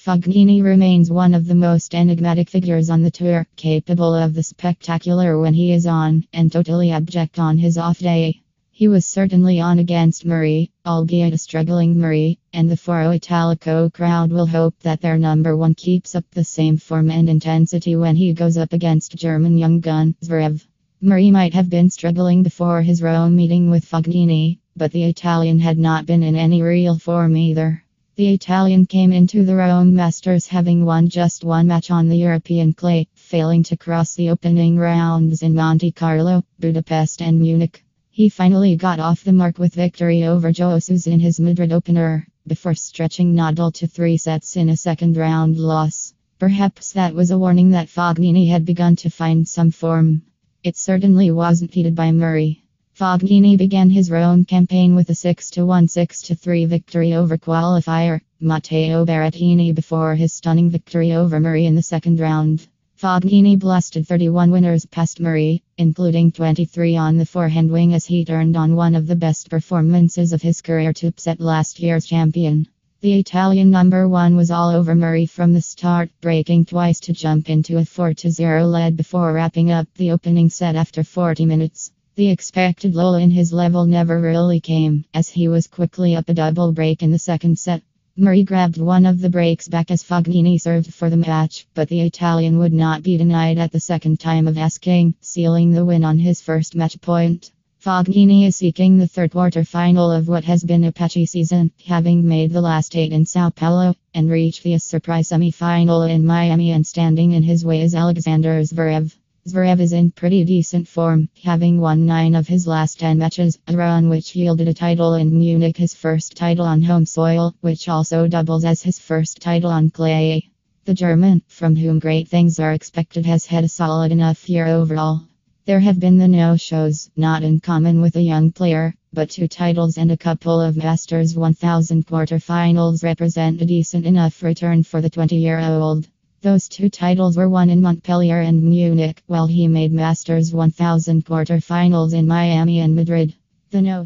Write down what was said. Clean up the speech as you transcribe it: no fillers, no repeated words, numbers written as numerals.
Fognini remains one of the most enigmatic figures on the tour, capable of the spectacular when he is on, and totally abject on his off day. He was certainly on against Murray, albeit a struggling Murray, and the Foro Italico crowd will hope that their number one keeps up the same form and intensity when he goes up against German young gun Zverev. Murray might have been struggling before his Rome meeting with Fognini, but the Italian had not been in any real form either. The Italian came into the Rome Masters having won just one match on the European clay, failing to cross the opening rounds in Monte Carlo, Budapest and Munich. He finally got off the mark with victory over Joao Sousa in his Madrid opener, before stretching Nadal to 3 sets in a second round loss. Perhaps that was a warning that Fognini had begun to find some form. It certainly wasn't heeded by Murray. Fognini began his Rome campaign with a 6-1, 6-3 victory over qualifier Matteo Berrettini before his stunning victory over Murray in the second round. Fognini blasted 31 winners past Murray, including 23 on the forehand wing as he turned on one of the best performances of his career to upset last year's champion. The Italian number one was all over Murray from the start, breaking twice to jump into a 4-0 lead before wrapping up the opening set after 40 minutes. The expected lull in his level never really came, as he was quickly up a double break in the second set. Murray grabbed one of the breaks back as Fognini served for the match, but the Italian would not be denied at the second time of asking, sealing the win on his first match point. Fognini is seeking the third quarterfinal of what has been a patchy season, having made the last 8 in Sao Paulo, and reached the surprise semi-final in Miami, and standing in his way is Alexander Zverev. Zverev is in pretty decent form, having won 9 of his last 10 matches, a run which yielded a title in Munich, his first title on home soil, which also doubles as his first title on clay. The German, from whom great things are expected, has had a solid enough year overall. There have been the no-shows, not uncommon with a young player, but 2 titles and a couple of Masters 1000 quarterfinals represent a decent enough return for the 20-year-old. Those 2 titles were won in Montpellier and Munich, while he made Masters 1000 quarterfinals in Miami and Madrid. The no